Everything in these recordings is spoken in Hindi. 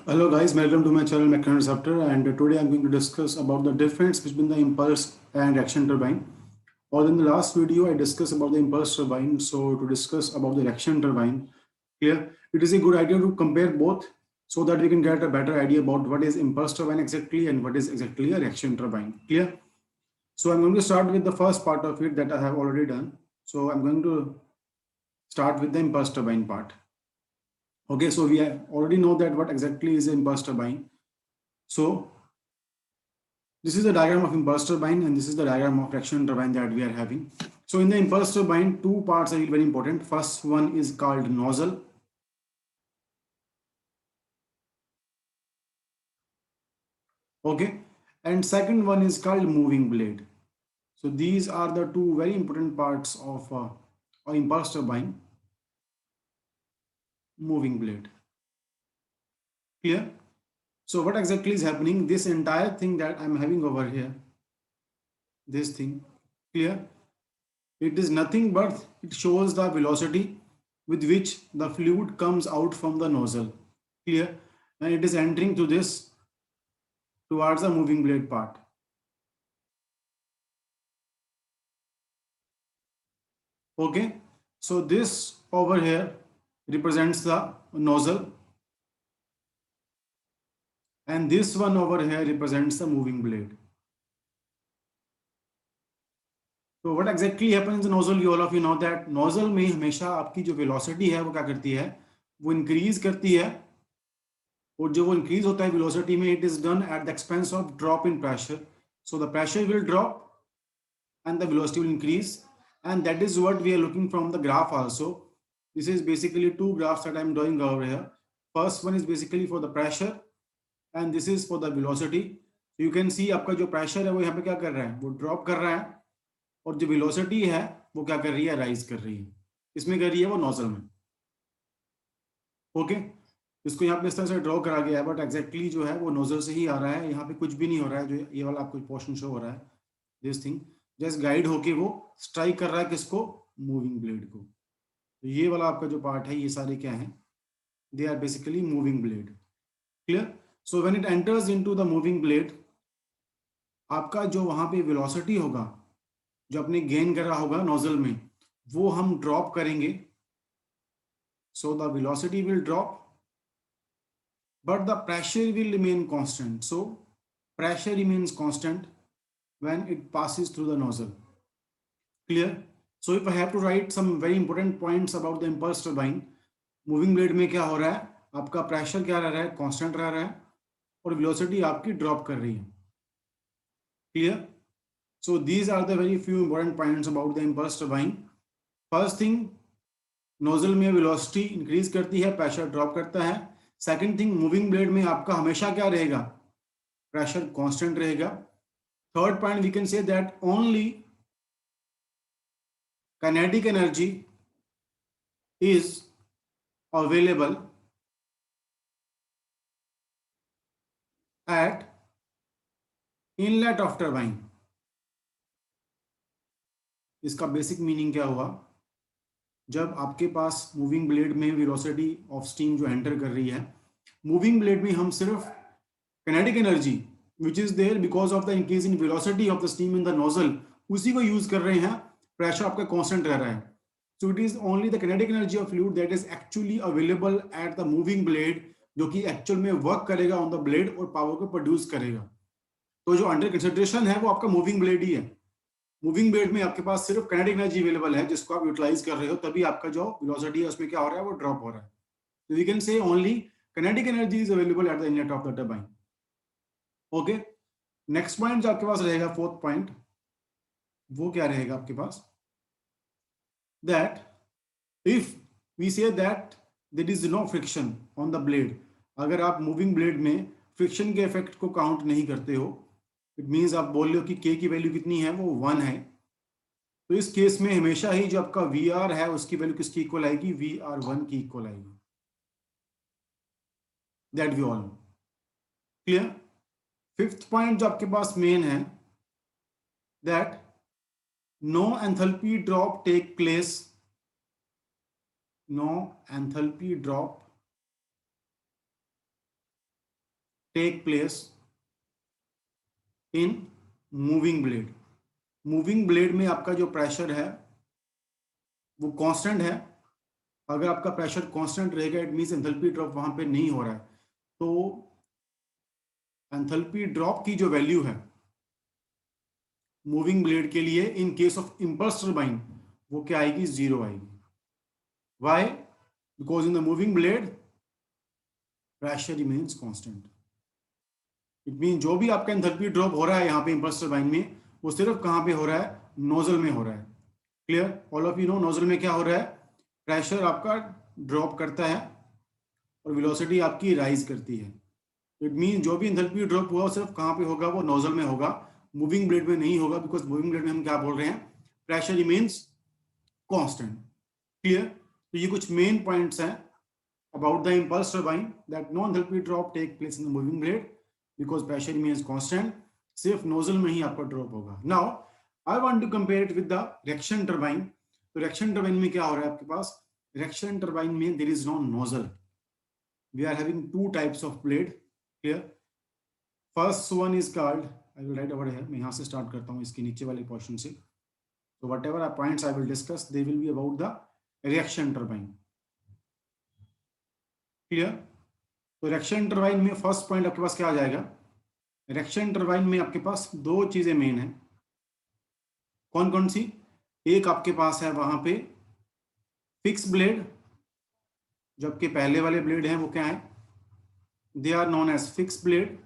Hello guys, welcome to my channel Mechanism, and today I'm going to discuss about the difference between the impulse and reaction turbine. Or in the last video I discussed about the impulse turbine, so to discuss about the reaction turbine here, it is a good idea to compare both so that we can get a better idea about what is impulse turbine exactly and what is exactly a reaction turbine. Clear? So I'm going to start with the first part of it that I have already done. So I'm going to start with the impulse turbine part. Okay, so we already know that what exactly is an impulse turbine. So this is the diagram of impulse turbine and this is the diagram of reaction turbine that we are having. So in the impulse turbine, two parts are very important. First one is called nozzle. Okay. And second one is called moving blade. So these are the two very important parts of a impulse turbine, moving blade. Clear? So what exactly is happening? This entire thing that I'm having over here, this thing, clear? It is nothing but it shows the velocity with which the fluid comes out from the nozzle. Clear? And it is entering to this towards the moving blade part. Okay. So this over here represents the nozzle and this one over here represents the moving blade. तो what exactly happens in nozzle, you all of you know that nozzle में हमेशा आपकी जो velocity है वो क्या करती है, वो increase करती है, और जो वो increase होता है velocity में, it is done at the expense of drop in pressure. So the pressure will drop and the velocity will increase, and that is what we are looking from the graph also. This is basically two graphs that I'm drawing over here. First one is basically for the pressure and this is for the velocity. So you can see आपका जो pressure है वो यहाँ पे क्या कर रहा है, वो drop कर रहा है, और जो velocity है वो क्या कर रही है, rise कर रही है. इसमें कर रही है वो nozzle में. ओके, इसको यहाँ पे इस तरह से ड्रॉ करा गया है, बट एक्जैक्टली जो है वो नोजल से ही आ रहा है. यहाँ पे कुछ भी नहीं हो रहा है, जो ये वाला आपको पोर्शन शो हो रहा है, दिस थिंग जस्ट गाइड होके वो स्ट्राइक कर रहा है किसको, मूविंग ब्लेड को. तो ये वाला आपका जो पार्ट है, ये सारे क्या है, they are basically moving blade. Clear? So when it enters into the moving blade, आपका जो वहां पे वेलोसिटी होगा, जो आपने गेन करा होगा नोजल में, वो हम ड्रॉप करेंगे. So the velocity will drop but the pressure will remain constant. So pressure remains constant when it passes through the nozzle. Clear? So if I have to write some very important points about the impulse turbine, moving blade में क्या हो रहा है, आपका pressure क्या रह रहा है, constant रह रहा है, और velocity आपकी drop कर रही है. Clear? So these are the very few important points about the impulse turbine. First thing, nozzle में velocity increase करती है, pressure drop करता है. Second thing, moving blade में आपका हमेशा क्या रहेगा, pressure constant रहेगा. Third point, we can say that only kinetic energy is available at inlet of turbine. इसका बेसिक मीनिंग क्या हुआ, जब आपके पास मूविंग ब्लेड में वेलोसिटी ऑफ स्टीम जो एंटर कर रही है, मूविंग ब्लेड में हम सिर्फ kinetic energy which is there because of the increase in velocity of the steam in the nozzle, उसी को यूज कर रहे हैं, प्रेशर आपका कांस्टेंट रह रहा है. So it is only the kinetic energy of fluid that is actually available at the moving blade, जो कि एक्चुअल में वर्क करेगा ऑन द ब्लेड और पावर को प्रोड्यूस करेगा. तो जो अंडर कंसिडरेशन है वो आपका मूविंग ब्लेड ही है. मूविंग ब्लेड में आपके पास सिर्फ kinetic एनर्जी अवेलेबल है जिसको आप यूटिलाइज कर रहे हो, तभी आपका जो वेलोसिटी है उसमें क्या हो रहा है, वो ड्रॉप हो रहा है. So we can say only kinetic energy is available at the inlet of the turbine. Okay, next point जो आपके पास रहेगा, फोर्थ पॉइंट, वो क्या रहेगा आपके पास, that if we say that there is no friction on the blade, अगर आप मूविंग ब्लेड में फ्रिक्शन के इफेक्ट को काउंट नहीं करते हो, इट मीन्स आप बोल रहे हो कि के की वैल्यू कितनी है, वो 1 है, तो इस केस में हमेशा ही जो आपका वी आर है उसकी वैल्यू किसकी इक्वल आएगी, वी आर 1 की इक्वल आएगी. That we all know. Clear? Fifth point जो आपके पास मेन है, that no enthalpy drop take place, no enthalpy drop take place in moving blade. Moving blade में आपका जो प्रेशर है वो कांस्टेंट है। अगर आपका प्रेशर कांस्टेंट रहेगा इट मींस एंथैल्पी ड्रॉप वहां पे नहीं हो रहा है। तो एंथैल्पी ड्रॉप की जो वैल्यू है मूविंग ब्लेड के लिए इन केस ऑफ इंपल्स टरबाइन वो क्या आएगी, जीरो आएगी। Why? Because in the moving blade pressure remains constant. It mean जो भी आपका एंथैल्पी ड्रॉप हो रहा है यहाँ पे इंपल्स टरबाइन में वो सिर्फ कहाँ पे हो रहा है, नोजल में हो रहा है। Clear? All of you know nozzle में क्या हो रहा है, प्रेशर आपका ड्रॉप करता है और वेलोसिटी आपकी राइज करती है। इट मीन जो भी एंथैल्पी ड्रॉप हुआ सिर्फ कहाँ पे होगा, वो नोजल में होगा, मूविंग ब्लेड में नहीं होगा। बिकॉज मूविंग ब्लेड में हम क्या बोल रहे हैं, प्रेशर रिमेन्स कांस्टेंट। क्लियर? तो ये कुछ मेन पॉइंट्स हैं about the impulse turbine that no enthalpy drop take place in the moving blade because pressure remains constant. सिर्फ नोजल में ही आपका ड्रॉप होगा। Now I want to compare it with the reaction turbine. तो रिएक्शन टरबाइन में क्या हो रहा है आपके पास, रिएक्शन टरबाइन में there is no nozzle. We are having two types of blade. Clear? First one is called, I will write over here, मैं यहाँ से स्टार्ट करता हूँ इसके नीचे वाले पोर्शन से। तो what ever points I will discuss they will be about the reaction turbine. Clear? तो रिएक्शन टरबाइन में फर्स्ट पॉइंट आपके पास क्या आ जाएगा, रिएक्शन टरबाइन में आपके पास दो चीजें मेन है। कौन कौन सी? एक आपके पास है वहां पे फिक्स ब्लेड, जबकि पहले वाले ब्लेड हैं वो क्या है, they are known as fix blade.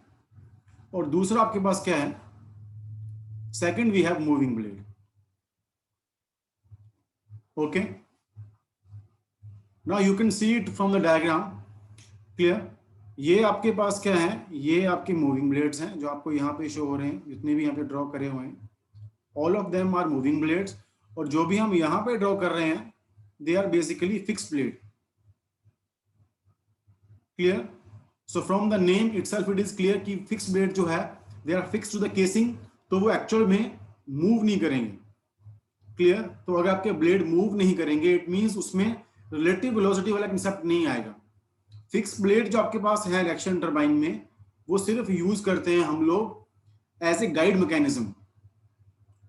और दूसरा आपके पास क्या है, second we have moving blade. Okay, now you can see it from the diagram. Clear? ये आपके पास क्या है, ये आपके मूविंग ब्लेड्स हैं जो आपको यहाँ पे शो हो रहे हैं, जितने भी यहाँ पे ड्रॉ करे हुए हैं, all of them are moving blades. और जो भी हम यहाँ पे ड्रॉ कर रहे हैं they are basically fix blade. Clear? So from the name itself it is clear कि फिक्स ब्लेड जो है they are fix to the casing, तो वो एक्चुअल में मूव नहीं करेंगे। क्लियर? तो अगर आपके ब्लेड मूव नहीं करेंगे इट मींस उसमें रिलेटिव वेलोसिटी वाला कंसेप्ट नहीं आएगा। फिक्स ब्लेड जो आपके पास है रिएक्शन टरबाइन में वो सिर्फ यूज करते हैं हम लोग as a guide mechanism.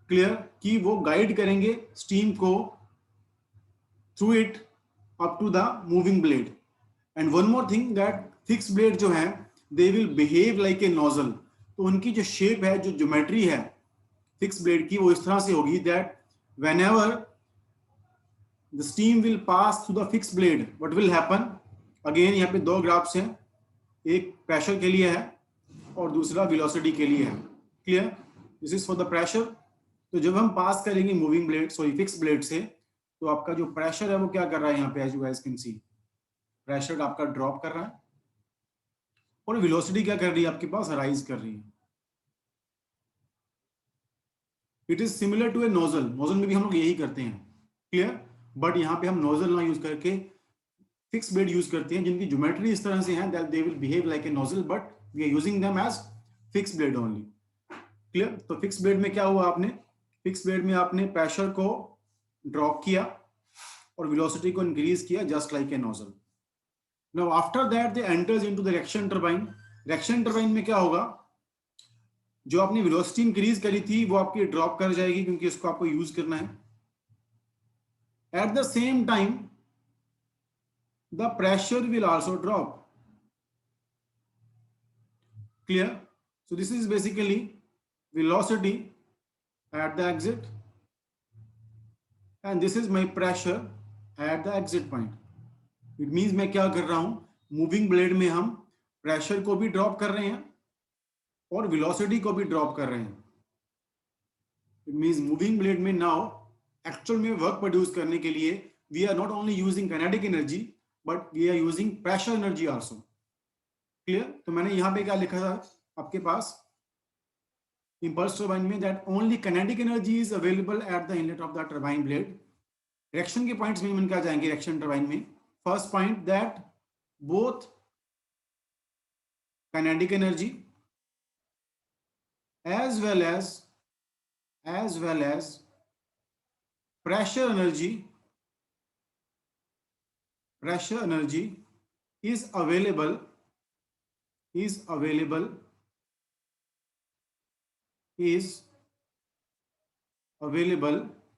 Clear? कि वो गाइड करेंगे स्टीम को through it up to the moving blade. And one more thing that fix blade जो है they will behave like a nozzle. तो उनकी जो शेप है, जो ज्योमेट्री है फिक्स ब्लेड की, वो इस तरह से होगी that whenever the steam will pass through the fixed blade what will happen, again यहाँ पे दो ग्राफ्स हैं, एक प्रेशर के लिए है और दूसरा वेलोसिटी के लिए है। Clear? This is for the pressure. तो जब हम पास करेंगे moving blade sorry fix blade से, तो आपका जो प्रेशर है वो क्या कर रहा है यहाँ पे, as you guys can see, pressure आपका ड्रॉप कर रहा है और वेलोसिटी क्या कर रही है आपके पास, राइज कर रही है। It is similar to a nozzle. Nozzle में भी हम लोग यही करते हैं। क्लियर? बट यहाँ पे हम नोजल ना यूज करके फिक्स ब्लेड यूज करते हैं जिनकी ज्योमेट्री इस तरह से है that they will behave like a nozzle, but we are using them as fix blade only. Clear? तो फिक्स ब्लेड में क्या हुआ, आपने फिक्स ब्लेड में आपने प्रेशर को ड्रॉप किया और वेलोसिटी को इंक्रीज किया just like a nozzle. Now after that they enters into the reaction turbine. Reaction turbine में क्या होगा, जो आपने वेलोसिटी इंक्रीज करी थी वो आपकी ड्रॉप कर जाएगी क्योंकि इसको आपको यूज करना है। At the same time the pressure will also drop. Clear? So this is basically velocity at the exit and this is my pressure at the exit point. It means मैं क्या कर रहा हूं, मूविंग ब्लेड में हम प्रेशर को भी ड्रॉप कर रहे हैं और वेलोसिटी को भी ड्रॉप कर रहे हैं। इट मींस मूविंग ब्लेड में नाउ एक्चुअल में वर्क प्रोड्यूस करने के लिए we are not only using kinetic energy but we are using pressure energy also. Clear? तो मैंने यहां पे क्या लिखा था आपके पास इंपल्स टरबाइन में, that only kinetic energy is available at the inlet of the turbine blade. Reaction के पॉइंट्स में क्या जाएंगे रिएक्शन टरबाइन में, first point that both kinetic energy as well as pressure energy is available is available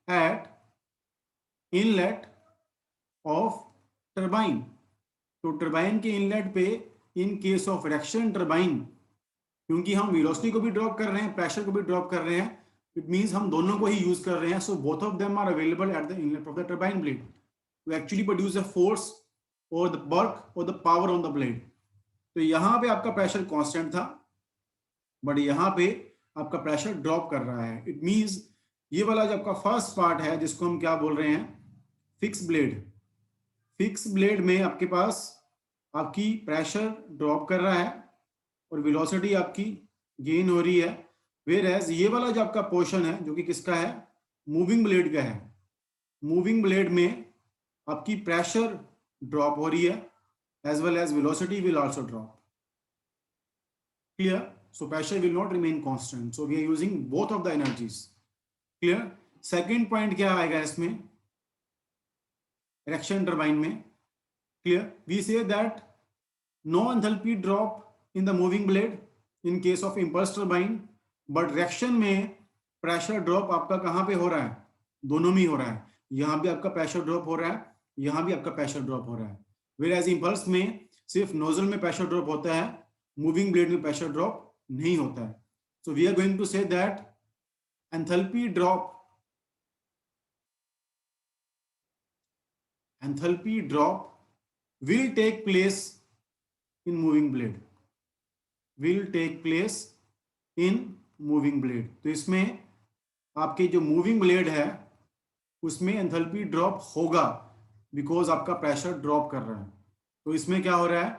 at inlet of turbine. तो टरबाइन के इनलेट पे इन केस ऑफ रिएक्शन टरबाइन, क्योंकि हम वेलोसिटी को भी ड्रॉप कर रहे हैं, प्रेशर को भी ड्रॉप कर रहे हैं, इट मींस हम दोनों को ही यूज कर रहे हैं। So both of them are available at the inlet of the turbine blade to actually produce the force और द वर्क और the power on the blade. तो यहां पे आपका प्रेशर कांस्टेंट था, बट यहां पे आपका प्रेशर ड्रॉप कर रहा है। इट मींस ये वाला जो आपका फर्स्ट पार्ट है जिसको हम क्या बोल रहे हैं, फिक्स ब्लेड। फिक्स ब्लेड में आपके पास आपकी प्रेशर ड्रॉप कर रहा है और वेलोसिटी आपकी गेन हो रही है। वेयर एज ये वाला जो आपका पोर्शन है जो कि किसका है, मूविंग ब्लेड का है, मूविंग ब्लेड में आपकी प्रेशर ड्रॉप हो रही है as well as velocity will also drop. Clear? So pressure will not remain constant, so we are using both of the energies. Clear? Second point क्या आएगा इसमें, रिएक्शन टरबाइन में। Clear? We say that no enthalpy drop in the moving blade in case of impulse turbine, but reaction में प्रेशर ड्रॉप आपका कहां पे हो रहा है, दोनों में हो रहा है। यहां भी आपका प्रेशर ड्रॉप हो रहा है, यहां भी आपका प्रेशर ड्रॉप हो रहा है। वेयर एज इंपल्स में सिर्फ नोजल में प्रेशर ड्रॉप होता है, मूविंग ब्लेड में प्रेशर ड्रॉप नहीं होता है। So we are going to say that enthalpy drop will take place in moving blade, तो इसमें आपके जो मूविंग ब्लेड है उसमें एंथैल्पी ड्रॉप होगा बिकॉज आपका प्रेशर ड्रॉप कर रहा है। तो इसमें क्या हो रहा है,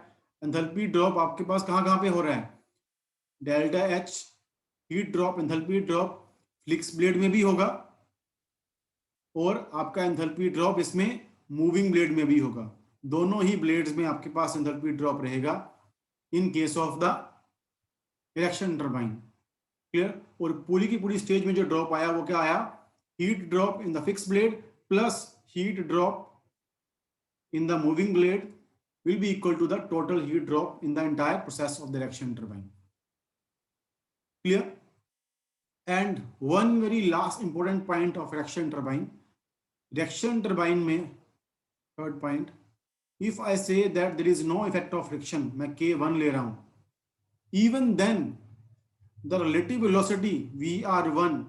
एंथैल्पी ड्रॉप आपके पास कहां पे हो रहा है, delta H heat drop, enthalpy drop flix blade में भी होगा और आपका एंथैल्पी ड्रॉप इसमें मूविंग ब्लेड में भी होगा। दोनों ही ब्लेड्स में आपके पास एंथैल्पी ड्रॉप रहेगा इन case of the reaction turbine. Clear? और पूरी की पूरी स्टेज में जो ड्रॉप आया वो क्या आया, heat drop in the fix blade plus heat drop in the moving blade will be equal to the total heat drop in the entire process of the reaction turbine. Clear? And one very last important point of reaction turbine में third point, if I say that there is no effect of friction, मैं K1 ले रहा हूं, even then the relative velocity VR1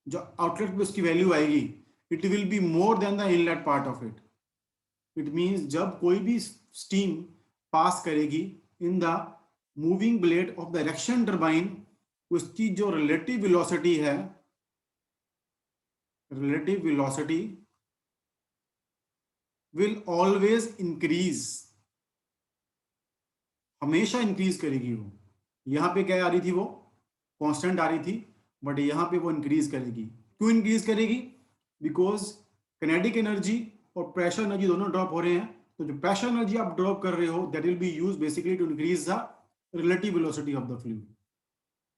जो आउटलेट पे उसकी वैल्यू आएगी, it will be more than the inlet part of it. It means जब कोई भी स्टीम पास करेगी इन the moving blade of the reaction turbine, उसकी जो रिलेटिव वेलोसिटी है, relative velocity will always increase, हमेशा इंक्रीज करेगी। वो यहां पे क्या आ रही थी, वो कांस्टेंट आ रही थी, बट यहां पे वो इंक्रीज करेगी। क्यों इंक्रीज करेगी? बिकॉज काइनेटिक एनर्जी और प्रेशर एनर्जी दोनों ड्रॉप हो रहे हैं। तो जो प्रेशर एनर्जी आप ड्रॉप कर रहे हो that will be used basically to increase the relative velocity of the fluid.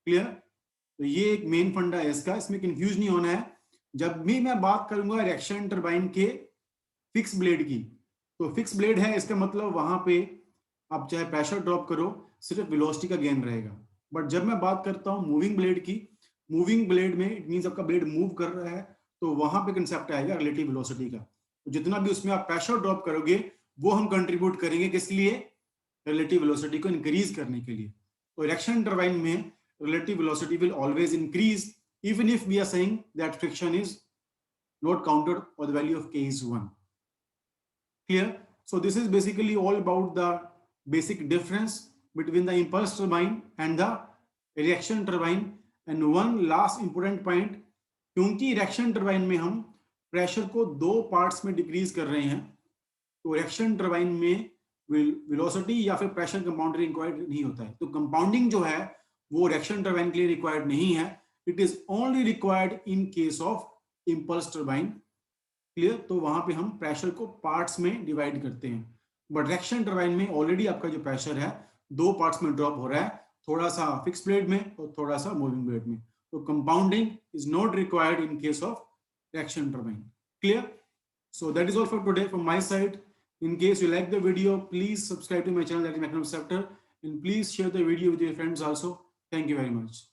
Clear? तो ये एक मेन फंडा है इसका, इसमें कंफ्यूज नहीं होना है। जब भी मैं बात करूंगा रिएक्शन टरबाइन के फिक्स ब्लेड की, तो फिक्स ब्लेड है इसका मतलब वहां पे आप चाहे प्रेशर ड्रॉप करो सिर्फ वेलोसिटी का गेन रहेगा। बट जब मैं बात करता हूं मूविंग ब्लेड की, मूविंग ब्लेड में इट मींस आपका ब्लेड मूव कर रहा है, तो वहां पे कंसेप्ट आएगा रिलेटिव वेलोसिटी का। तो जितना भी उसमें आप प्रेशर ड्रॉप करोगे वो हम कंट्रीब्यूट करेंगे किस लिए, रिलेटिव वेलोसिटी को इंक्रीज करने के लिए। तो रिएक्शन टरबाइन में relative velocity will always increase even if we are saying that friction is not counted और the value of k is 1. Clear? So this is basically all about the basic difference between the impulse turbine and the reaction turbine. And one last important point, क्योंकि रिएक्शन टरबाइन में हम प्रेशर को दो पार्ट्स में डिक्रीज कर रहे हैं, तो रिएक्शन टरबाइन में वेलोसिटी या फिर प्रेशर कंपाउंडिंग रिक्वायर्ड नहीं होता है। तो कंपाउंडिंग जो है वो रिएक्शन टरबाइन के लिए रिक्वायर्ड नहीं है, it is only required in case of impulse turbine. Clear? तो वहां पे हम प्रेशर को पार्ट्स में डिवाइड करते हैं, बट रिएक्शन टरबाइन में ऑलरेडी आपका जो प्रेशर है दो पार्ट्स में ड्रॉप हो रहा है, थोड़ा सा फिक्स ब्लेड में और थोड़ा सा मूविंग ब्लेड में। तो compounding is not required in case of reaction turbine. Clear? So that is all for today from my side. In case you like the video, please subscribe to my channel, that is Mechanical Receptor, and please share the video with your friends also. Thank you very much.